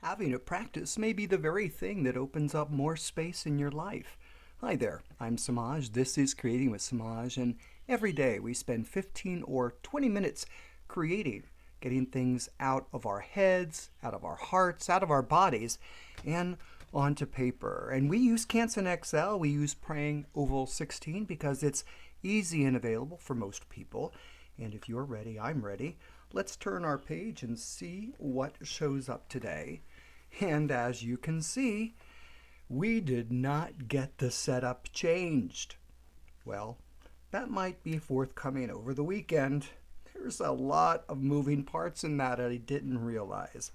Having a practice may be the very thing that opens up more space in your life. Hi there, I'm Samaj. This is Creating with Samaj, and every day we spend 15 or 20 minutes creating, getting things out of our heads, out of our hearts, out of our bodies, and onto paper. And we use Canson XL, we use Praying Oval 16 because it's easy and available for most people. And if you're ready, I'm ready. Let's turn our page and see what shows up today. And as you can see, we did not get the setup changed. Well, that might be forthcoming over the weekend. There's a lot of moving parts in that I didn't realize.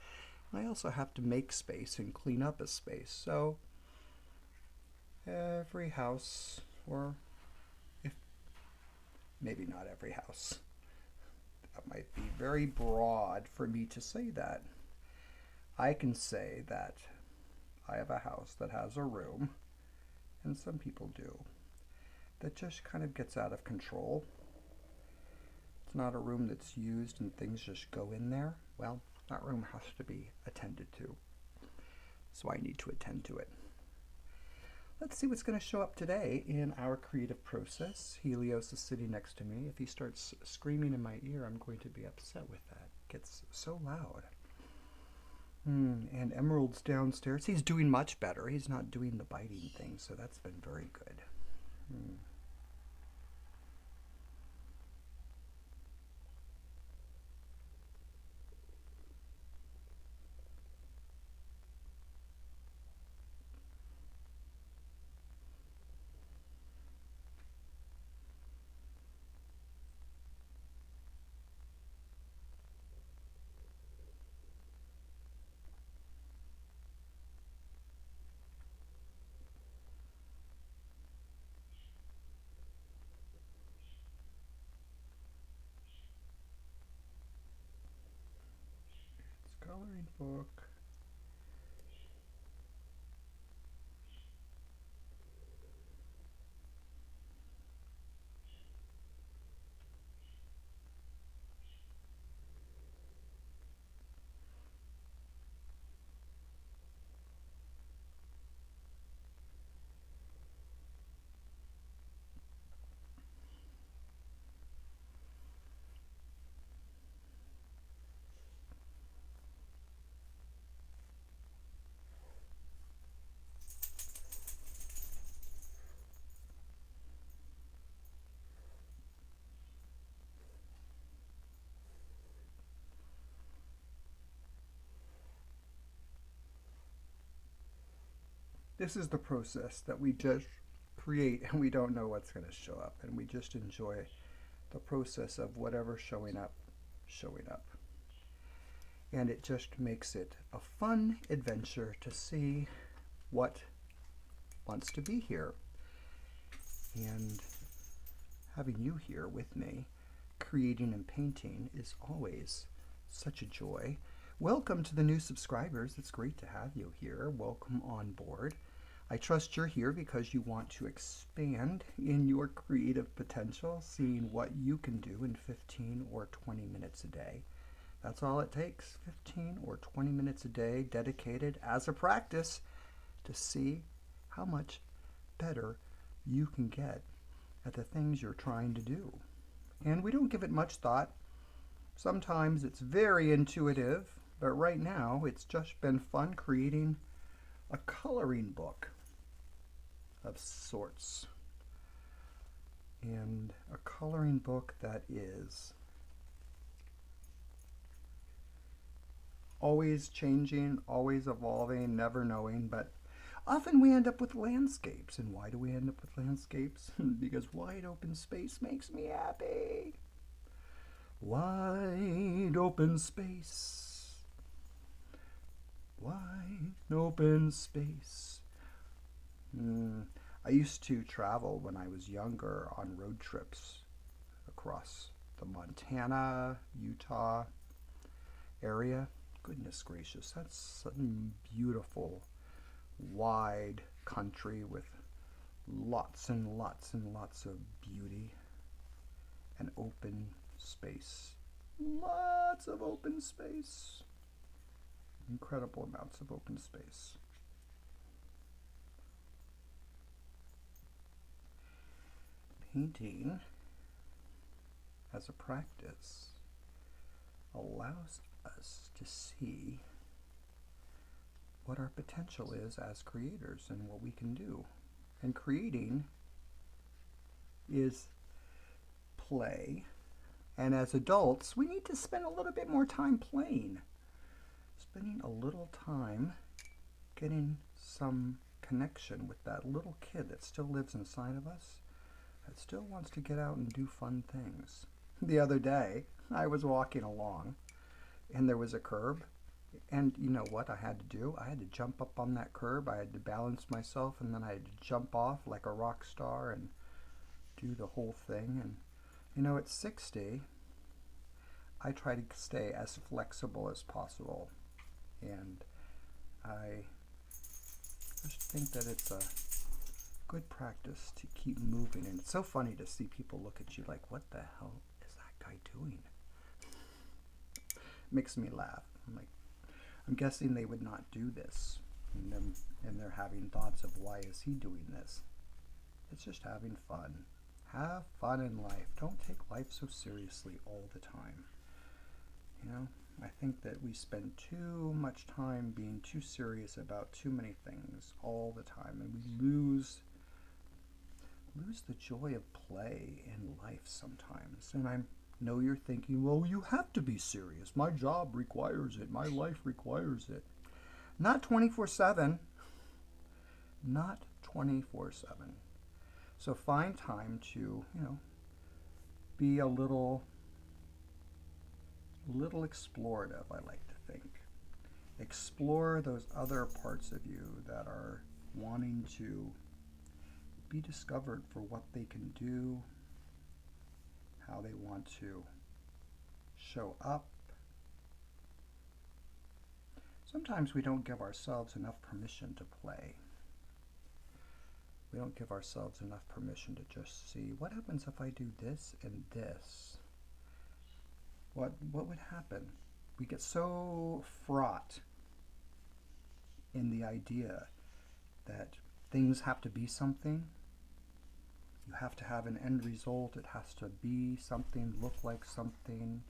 I also have to make space and clean up a space. So every house, or if maybe not every house, that might be very broad for me to say that. I can say that I have a house that has a room, and some people do, that just kind of gets out of control. It's not a room that's used and things just go in there. Well, that room has to be attended to. So I need to attend to it. Let's see what's going to show up today in our creative process. Helios is sitting next to me. If he starts screaming in my ear, I'm going to be upset with that. It gets so loud. And Emerald's downstairs. He's doing much better. He's not doing the biting thing, so that's been very good. It's coloring book. This is the process that we just create and we don't know what's going to show up, and we just enjoy the process of whatever's showing up. And it just makes it a fun adventure to see what wants to be here. And having you here with me, creating and painting, is always such a joy. Welcome to the new subscribers. It's great to have you here. Welcome on board. I trust you're here because you want to expand in your creative potential, seeing what you can do in 15 or 20 minutes a day. That's all it takes, 15 or 20 minutes a day dedicated as a practice to see how much better you can get at the things you're trying to do. And we don't give it much thought. Sometimes it's very intuitive, but right now it's just been fun creating a coloring book of sorts. And a coloring book that is always changing, always evolving, never knowing, but often we end up with landscapes. And why do we end up with landscapes? Because wide open space makes me happy. Wide open space. Wide open space. I used to travel when I was younger on road trips across the Montana, Utah area. Goodness gracious, that's some beautiful, wide country with lots and lots and lots of beauty and open space. Lots of open space. incredible amounts of open space. Painting as a practice allows us to see what our potential is as creators and what we can do. And creating is play. And as adults, we need to spend a little bit more time playing. Spending a little time getting some connection with that little kid that still lives inside of us, that still wants to get out and do fun things. The other day, I was walking along, and there was a curb, and you know what I had to do? I had to jump up on that curb, I had to balance myself, and then I had to jump off like a rock star and do the whole thing. And you know, at 60, I try to stay as flexible as possible, and I just think that it's a good practice to keep moving. And it's so funny to see people look at you like, what the hell is that guy doing? Makes me laugh. I'm guessing they would not do this, and they're having thoughts of, why is he doing this? It's just having fun. Have fun in life. Don't take life so seriously all the time. You know, I think that we spend too much time being too serious about too many things all the time, and we lose the joy of play in life sometimes. And I know you're thinking, well, you have to be serious. My job requires it. My life requires it. Not 24/7. Not 24/7. So find time to, be a little explorative, I like to think. Explore those other parts of you that are wanting to be discovered for what they can do, how they want to show up. Sometimes we don't give ourselves enough permission to play. We don't give ourselves enough permission to just see, what happens if I do this and this? What would happen? We get so fraught in the idea that things have to be something. You have to have an end result. It has to be something, look like something,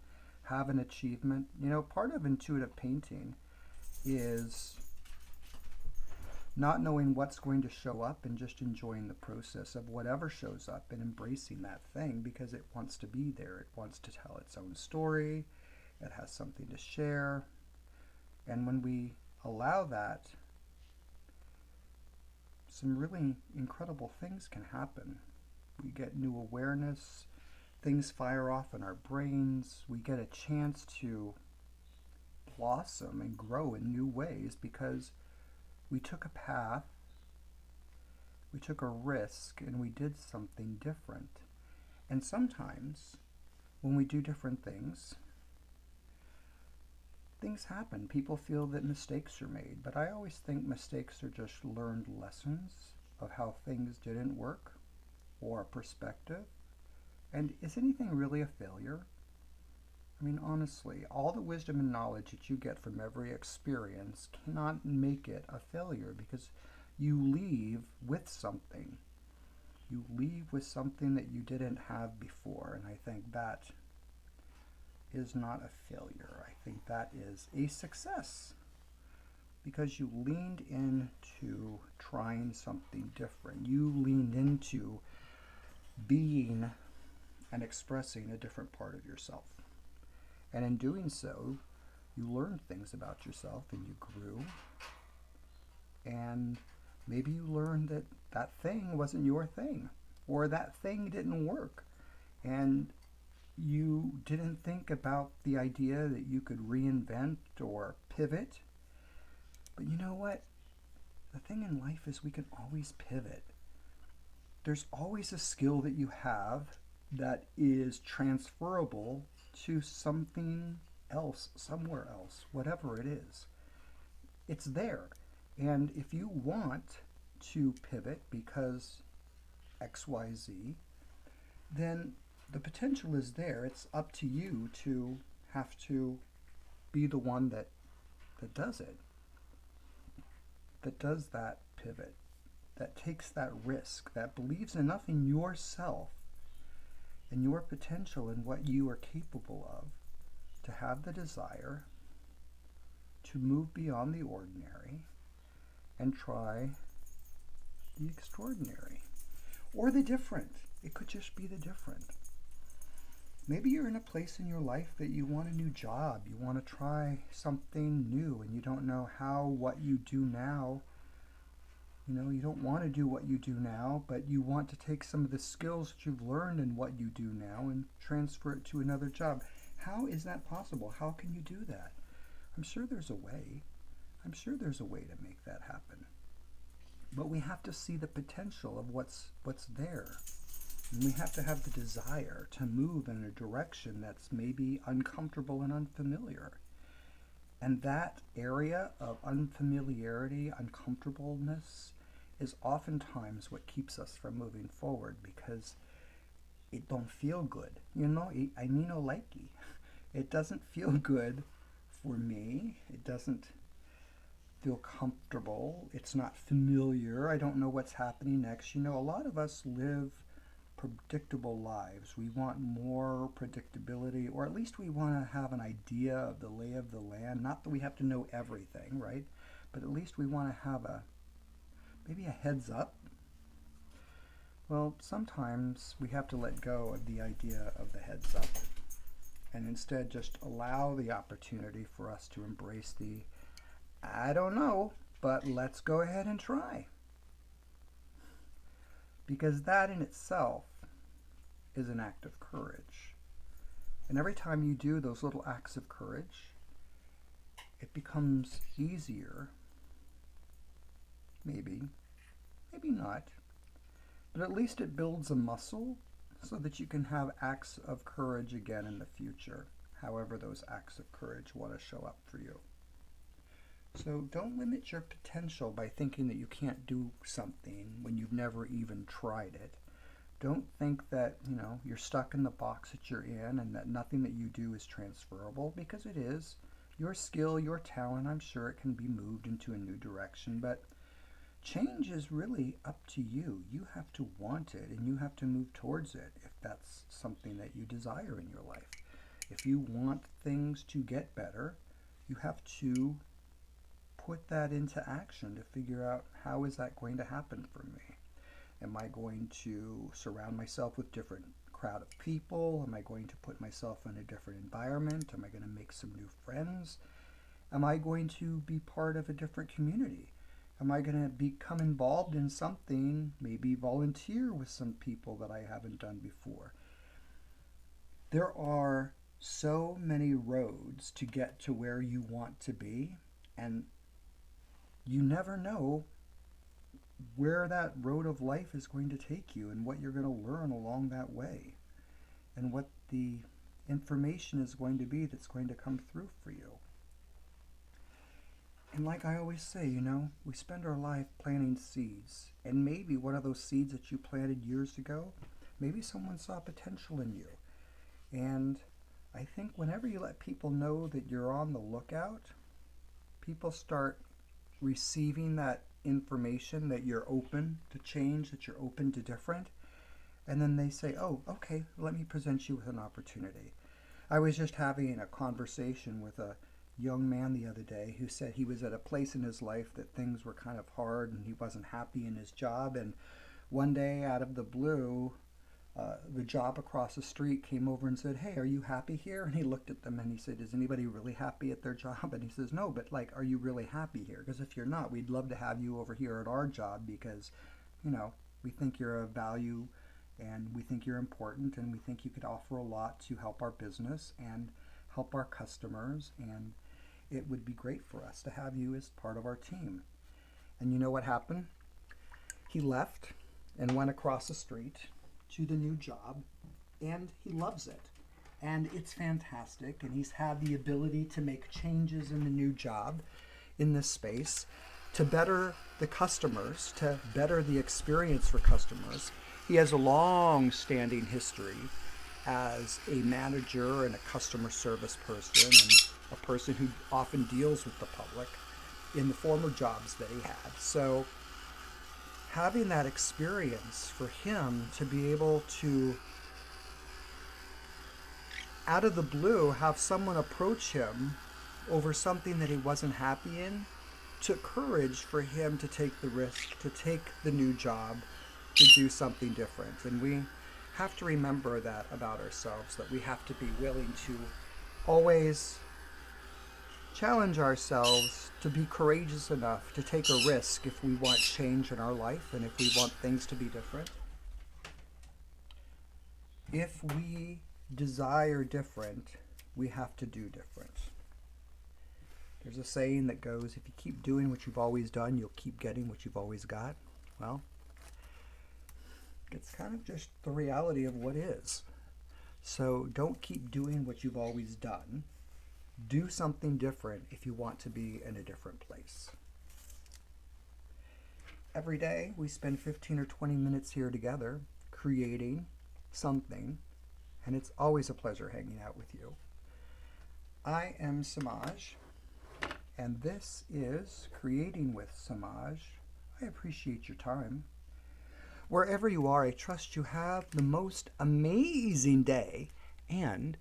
have an achievement. Part of intuitive painting is not knowing what's going to show up and just enjoying the process of whatever shows up and embracing that thing because it wants to be there. It wants to tell its own story. It has something to share. And when we allow that, some really incredible things can happen. We get new awareness. Things fire off in our brains. We get a chance to blossom and grow in new ways because we took a path, we took a risk, and we did something different. And sometimes, when we do different things, things happen. People feel that mistakes are made, but I always think mistakes are just learned lessons of how things didn't work, or a perspective. And is anything really a failure? I mean, honestly, all the wisdom and knowledge that you get from every experience cannot make it a failure because you leave with something. You leave with something that you didn't have before, and I think that is not a failure. I think that is a success because you leaned into trying something different. You leaned into being and expressing a different part of yourself. And in doing so, you learned things about yourself and you grew. And maybe you learned that that thing wasn't your thing, or that thing didn't work. And you didn't think about the idea that you could reinvent or pivot. But you know what? The thing in life is we can always pivot. There's always a skill that you have that is transferable to something else, somewhere else, whatever it is. It's there. And if you want to pivot because XYZ, then the potential is there. It's up to you to have to be the one that that does it, that does that pivot, that takes that risk, that believes enough in yourself and your potential and what you are capable of to have the desire to move beyond the ordinary and try the extraordinary or the different. It could just be the different. Maybe you're in a place in your life that you want a new job, you want to try something new, and you don't know how what you do now, you don't want to do what you do now, but you want to take some of the skills that you've learned in what you do now and transfer it to another job. How is that possible? How can you do that? I'm sure there's a way. I'm sure there's a way to make that happen. But we have to see the potential of what's there. And we have to have the desire to move in a direction that's maybe uncomfortable and unfamiliar. And that area of unfamiliarity, uncomfortableness, is oftentimes what keeps us from moving forward, because it don't feel good. I mean, likey. It doesn't feel good for me. It doesn't feel comfortable. It's not familiar. I don't know what's happening next. A lot of us live predictable lives. We want more predictability, or at least we want to have an idea of the lay of the land. Not that we have to know everything, right? But at least we want to have maybe a heads up. Well, sometimes we have to let go of the idea of the heads up and instead just allow the opportunity for us to embrace the, I don't know, but let's go ahead and try. Because that in itself is an act of courage. And every time you do those little acts of courage, it becomes easier. Maybe not. But at least it builds a muscle so that you can have acts of courage again in the future, however those acts of courage want to show up for you. So don't limit your potential by thinking that you can't do something when you've never even tried it. Don't think that, you're stuck in the box that you're in and that nothing that you do is transferable, because it is. Your skill, your talent, I'm sure it can be moved into a new direction, but change is really up to you. You have to want it and you have to move towards it if that's something that you desire in your life. If you want things to get better, you have to put that into action to figure out, how is that going to happen for me? Am I going to surround myself with different crowd of people? Am I going to put myself in a different environment? Am I going to make some new friends? Am I going to be part of a different community? Am I going to become involved in something, maybe volunteer with some people that I haven't done before? There are so many roads to get to where you want to be, and you never know where that road of life is going to take you and what you're going to learn along that way and what the information is going to be that's going to come through for you. And like I always say, we spend our life planting seeds, and maybe one of those seeds that you planted years ago, maybe someone saw potential in you. And I think whenever you let people know that you're on the lookout, people start receiving that information that you're open to change, that you're open to different, and then they say, oh, okay, let me present you with an opportunity. I was just having a conversation with a young man the other day who said he was at a place in his life that things were kind of hard and he wasn't happy in his job, and one day out of the blue, the job across the street came over and said, hey, are you happy here? And he looked at them and he said, is anybody really happy at their job? And he says, no, but are you really happy here? Because if you're not, we'd love to have you over here at our job, because, we think you're of value and we think you're important and we think you could offer a lot to help our business and help our customers, and it would be great for us to have you as part of our team. And you know what happened? He left and went across the street to the new job, and he loves it. And it's fantastic, and he's had the ability to make changes in the new job, in this space, to better the customers, to better the experience for customers. He has a long-standing history as a manager and a customer service person, and a person who often deals with the public in the former jobs that he had. So having that experience for him to be able to, out of the blue, have someone approach him over something that he wasn't happy in, took courage for him to take the risk, to take the new job, to do something different. And we have to remember that about ourselves, that we have to be willing to always challenge ourselves to be courageous enough to take a risk if we want change in our life and if we want things to be different. If we desire different, we have to do different. There's a saying that goes, if you keep doing what you've always done, you'll keep getting what you've always got. Well, it's kind of just the reality of what is. So don't keep doing what you've always done. Do something different if you want to be in a different place. Every day we spend 15 or 20 minutes here together creating something, and it's always a pleasure hanging out with you. I am Samaj, and this is Creating with Samaj. I appreciate your time. Wherever you are, I trust you have the most amazing day, and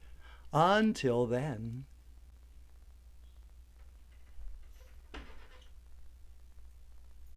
until then,